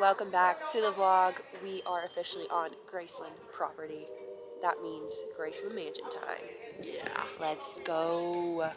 Welcome back to the vlog. We are officially on Graceland Property. That means Graceland Mansion time. Yeah, let's go.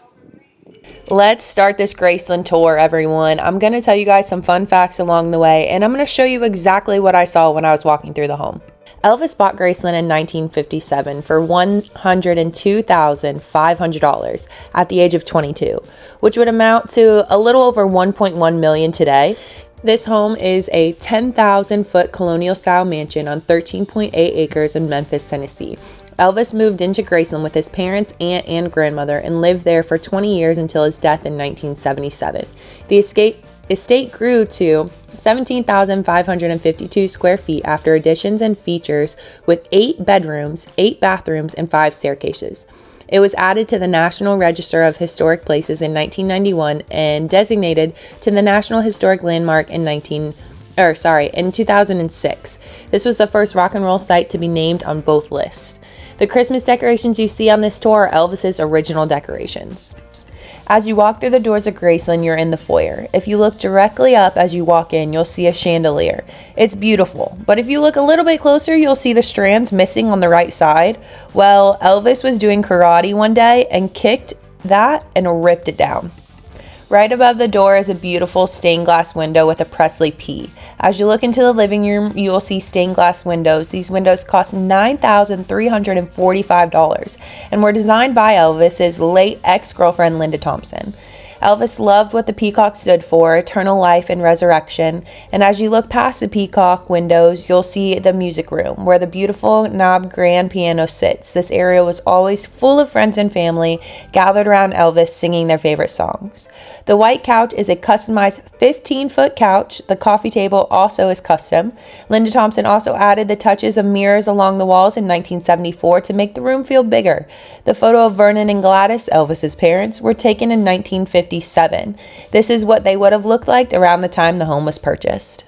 Let's start this Graceland tour, everyone. I'm going to tell you guys some fun facts along the way, and I'm going to show you exactly what I saw when I was walking through the home. Elvis bought Graceland in 1957 for $102,500 at the age of 22, which would amount to a little over $1.1 million today. This home is a 10,000-foot colonial-style mansion on 13.8 acres in Memphis, Tennessee. Elvis moved into Graceland with his parents, aunt, and grandmother and lived there for 20 years until his death in 1977. The estate grew to 17,552 square feet after additions and features with 8 bedrooms, 8 bathrooms, and 5 staircases. It was added to the National Register of Historic Places in 1991 and designated to the National Historic Landmark in 2006. This was the first rock and roll site to be named on both lists. The Christmas decorations you see on this tour are Elvis's original decorations. As you walk through the doors of Graceland, you're in the foyer. If you look directly up as you walk in, you'll see a chandelier. It's beautiful, but if you look a little bit closer, you'll see the strands missing on the right side. Well, Elvis was doing karate one day and kicked that and ripped it down. Right above the door is a beautiful stained glass window with a PRESLEY P. As you look into the living room, you will see stained glass windows. These windows cost $9,345 and were designed by Elvis's late ex-girlfriend, Linda Thompson. Elvis loved what the peacock stood for, eternal life and resurrection. And as you look past the peacock windows, you'll see the music room where the beautiful knob grand piano sits. This area was always full of friends and family gathered around Elvis singing their favorite songs. The white couch is a customized 15-foot couch. The coffee table also is custom. Linda Thompson also added the touches of mirrors along the walls in 1974 to make the room feel bigger. The photo of Vernon and Gladys, Elvis's parents, were taken in 1957. This is what they would have looked like around the time the home was purchased.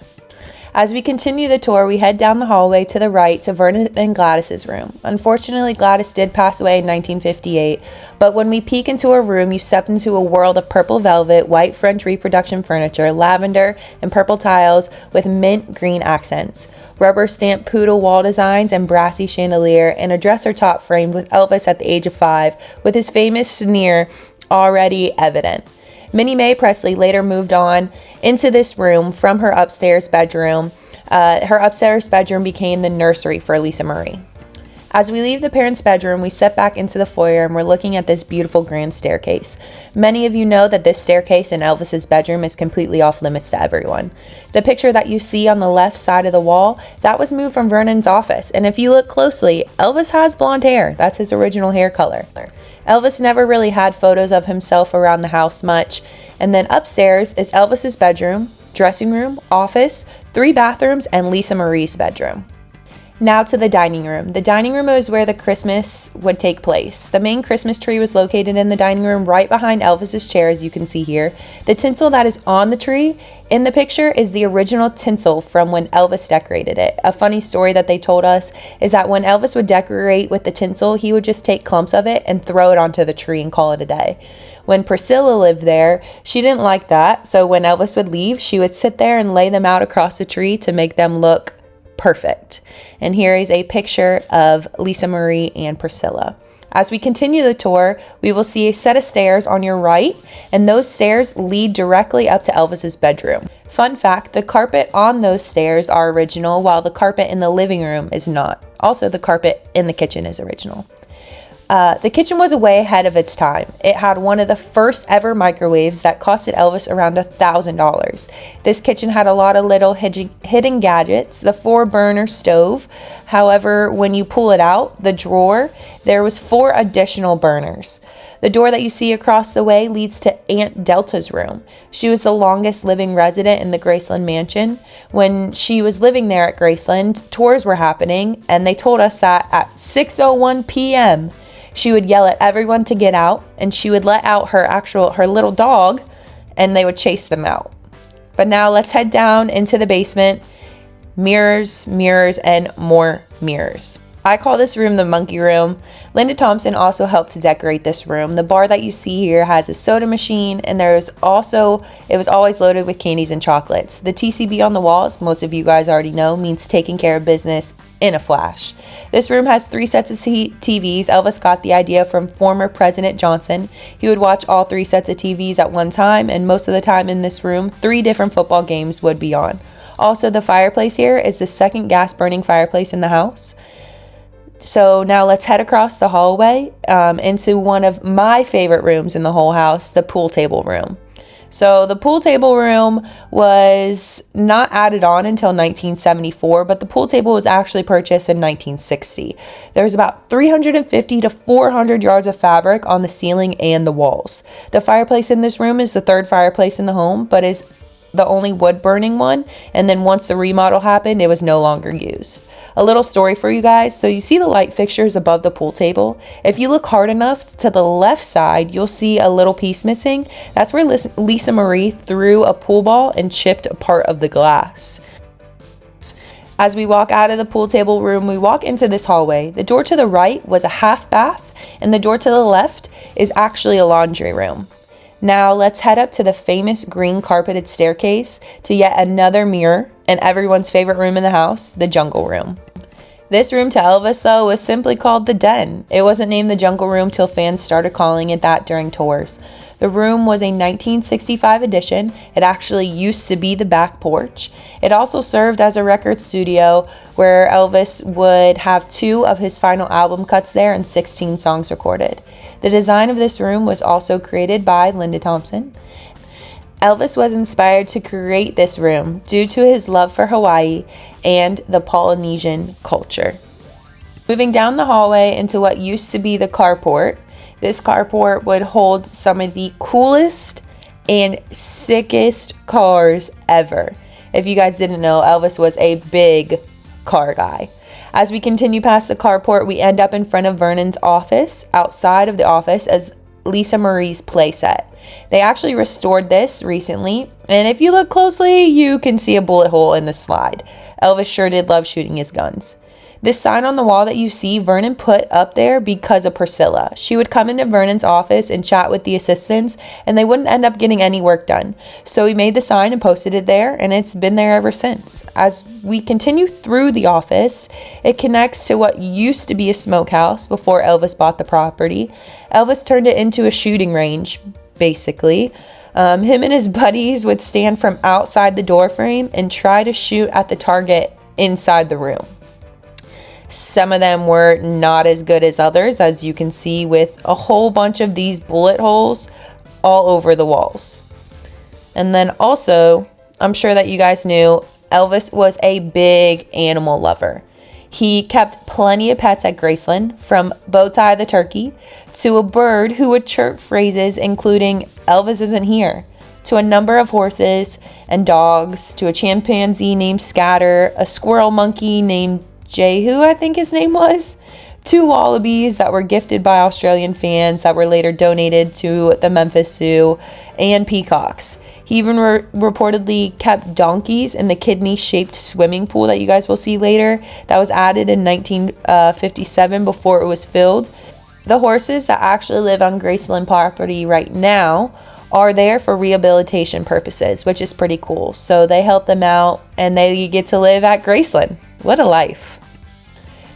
As we continue the tour, we head down the hallway to the right to Vernon and Gladys's room. Unfortunately, Gladys did pass away in 1958, but when we peek into her room, you step into a world of purple velvet, white French reproduction furniture, lavender, and purple tiles with mint green accents, rubber stamped poodle wall designs and brassy chandelier, and a dresser top framed with Elvis at the age of 5 with his famous sneer already evident. Minnie Mae Presley later moved on into this room from her upstairs bedroom. Her upstairs bedroom became the nursery for Lisa Marie. As we leave the parents' bedroom, we step back into the foyer and we're looking at this beautiful grand staircase. Many of you know that this staircase in Elvis's bedroom is completely off limits to everyone. The picture that you see on the left side of the wall, that was moved from Vernon's office. And if you look closely, Elvis has blonde hair. That's his original hair color. Elvis never really had photos of himself around the house much. And then upstairs is Elvis's bedroom, dressing room, office, 3 bathrooms, and Lisa Marie's bedroom. Now to the dining room. The dining room is where the Christmas would take place. The main Christmas tree was located in the dining room right behind Elvis's chair, as you can see here. The tinsel that is on the tree in the picture is the original tinsel from when Elvis decorated it. A funny story that they told us is that when Elvis would decorate with the tinsel, he would just take clumps of it and throw it onto the tree and call it a day. When Priscilla lived there, she didn't like that, so when Elvis would leave, she would sit there and lay them out across the tree to make them look perfect. And here is a picture of Lisa Marie and Priscilla. As we continue the tour, we will see a set of stairs on your right, and those stairs lead directly up to Elvis's bedroom. Fun fact, the carpet on those stairs are original, while the carpet in the living room is not. Also, the carpet in the kitchen is original. The kitchen was way ahead of its time. It had one of the first ever microwaves that costed Elvis around $1,000. This kitchen had a lot of little hidden gadgets. The 4-burner stove, however, when you pull it out, the drawer, there was 4 additional burners. The door that you see across the way leads to Aunt Delta's room. She was the longest living resident in the Graceland Mansion. When she was living there at Graceland, tours were happening, and they told us that at 6:01 p.m., she would yell at everyone to get out, and she would let out her little dog, and they would chase them out. But now let's head down into the basement. Mirrors, mirrors, and more mirrors. I call this room the monkey room. Linda Thompson also helped to decorate this room. The bar that you see here has a soda machine, and it was always loaded with candies and chocolates. The TCB on the walls, most of you guys already know, means taking care of business in a flash. This room has 3 sets of TVs. Elvis got the idea from former President Johnson. He would watch all 3 sets of TVs at one time, and most of the time in this room, 3 different football games would be on. Also, the fireplace here is the second gas burning fireplace in the house. So now let's head across the hallway into one of my favorite rooms in the whole house, the pool table room. So the pool table room was not added on until 1974, but the pool table was actually purchased in 1960. There's about 350 to 400 yards of fabric on the ceiling and the walls. The fireplace in this room is the 3rd fireplace in the home, but is the only wood burning one. And then once the remodel happened, it was no longer used. A little story for you guys. So you see the light fixtures above the pool table. If you look hard enough to the left side, you'll see a little piece missing. That's where Lisa Marie threw a pool ball and chipped a part of the glass. As we walk out of the pool table room, we walk into this hallway. The door to the right was a half bath, and the door to the left is actually a laundry room. Now let's head up to the famous green carpeted staircase to yet another mirror and everyone's favorite room in the house, the jungle room. This room to Elvis, though, was simply called the Den. It wasn't named the jungle room till fans started calling it that during tours. The room was a 1965 addition. It actually used to be the back porch. It also served as a record studio where Elvis would have 2 of his final album cuts there and 16 songs recorded. The design of this room was also created by Linda Thompson. Elvis was inspired to create this room due to his love for Hawaii and the Polynesian culture. Moving down the hallway into what used to be the carport, this carport would hold some of the coolest and sickest cars ever. If you guys didn't know, Elvis was a big car guy. As we continue past the carport, we end up in front of Vernon's office. Outside of the office is Lisa Marie's playset. They actually restored this recently, and if you look closely, you can see a bullet hole in the slide. Elvis sure did love shooting his guns. This sign on the wall that you see, Vernon put up there because of Priscilla. She would come into Vernon's office and chat with the assistants, and they wouldn't end up getting any work done. So he made the sign and posted it there, and it's been there ever since. As we continue through the office, it connects to what used to be a smokehouse before Elvis bought the property. Elvis turned it into a shooting range, basically. Him and his buddies would stand from outside the door frame and try to shoot at the target inside the room. Some of them were not as good as others, as you can see with a whole bunch of these bullet holes all over the walls. And then also, I'm sure that you guys knew, Elvis was a big animal lover. He kept plenty of pets at Graceland, from Bowtie the turkey to a bird who would chirp phrases including "Elvis isn't here," to a number of horses and dogs, to a chimpanzee named Scatter, a squirrel monkey named Jehu, I think his name was, 2 wallabies that were gifted by Australian fans that were later donated to the Memphis Zoo, and peacocks. He even reportedly kept donkeys in the kidney-shaped swimming pool that you guys will see later that was added in 1957 before it was filled. The horses that actually live on Graceland Property right now are there for rehabilitation purposes, which is pretty cool. So they help them out and they get to live at Graceland. What a life.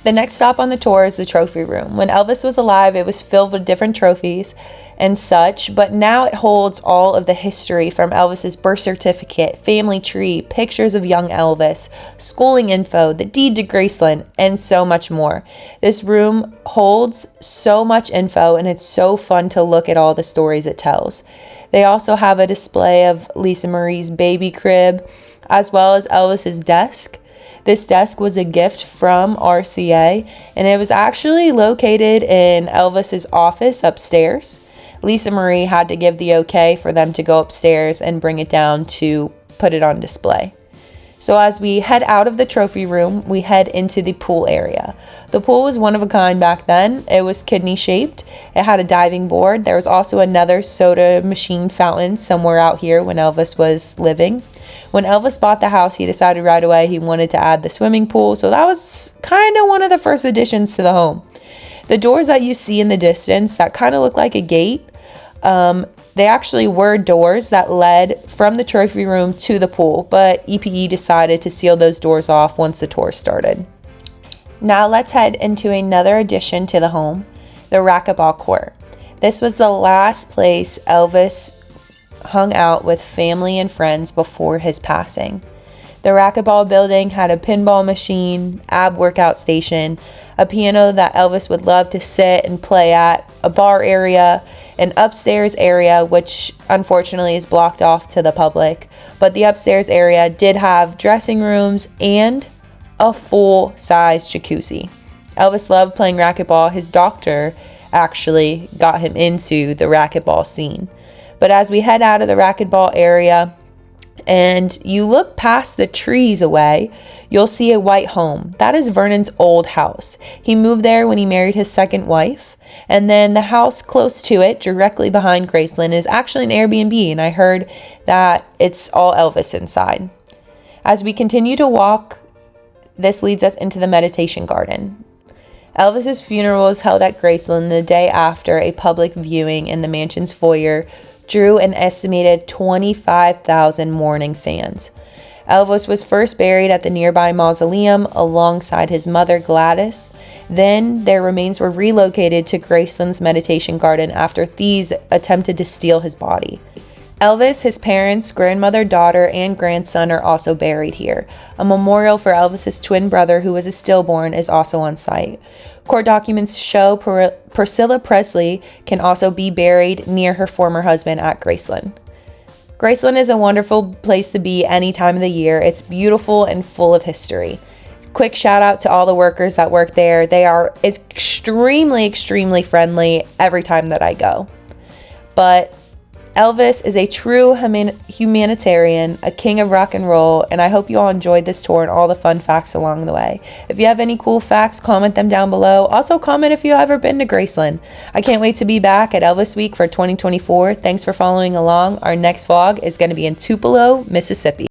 The next stop on the tour is the trophy room. When Elvis was alive, it was filled with different trophies and such, but now it holds all of the history from Elvis's birth certificate, family tree, pictures of young Elvis, schooling info, the deed to Graceland, and so much more. This room holds so much info, and it's so fun to look at all the stories it tells. They also have a display of Lisa Marie's baby crib, as well as Elvis's desk. This desk was a gift from RCA, and it was actually located in Elvis's office upstairs. Lisa Marie had to give the okay for them to go upstairs and bring it down to put it on display. So as we head out of the trophy room, we head into the pool area. The pool was one of a kind back then. It was kidney shaped. It had a diving board. There was also another soda machine fountain somewhere out here when Elvis was living. When Elvis bought the house, he decided right away he wanted to add the swimming pool. So that was kind of one of the first additions to the home. The doors that you see in the distance that kind of look like a gate, they actually were doors that led from the trophy room to the pool, but EPE decided to seal those doors off once the tour started. Now let's head into another addition to the home, the racquetball court. This was the last place Elvis hung out with family and friends before his passing. The racquetball building had a pinball machine, ab workout station, a piano that Elvis would love to sit and play at, a bar area, an upstairs area, which unfortunately is blocked off to the public. But the upstairs area did have dressing rooms and a full-size jacuzzi. Elvis loved playing racquetball. His doctor actually got him into the racquetball scene. But as we head out of the racquetball area and you look past the trees away, you'll see a white home. That is Vernon's old house. He moved there when he married his second wife. And then the house close to it, directly behind Graceland, is actually an Airbnb, and I heard that it's all Elvis inside. As we continue to walk, this leads us into the meditation garden. Elvis's funeral was held at Graceland the day after a public viewing in the mansion's foyer drew an estimated 25,000 mourning fans. Elvis was first buried at the nearby mausoleum alongside his mother Gladys. Then their remains were relocated to Graceland's meditation garden after thieves attempted to steal his body. Elvis, his parents, grandmother, daughter, and grandson are also buried here. A memorial for Elvis's twin brother, who was a stillborn, is also on site. Court documents show Priscilla Presley can also be buried near her former husband at Graceland. Graceland is a wonderful place to be any time of the year. It's beautiful and full of history. Quick shout out to all the workers that work there. They are extremely, extremely friendly every time that I go. But Elvis is a true humanitarian, a king of rock and roll, and I hope you all enjoyed this tour and all the fun facts along the way. If you have any cool facts, comment them down below. Also comment if you've ever been to Graceland. I can't wait to be back at Elvis Week for 2024. Thanks for following along. Our next vlog is going to be in Tupelo, Mississippi.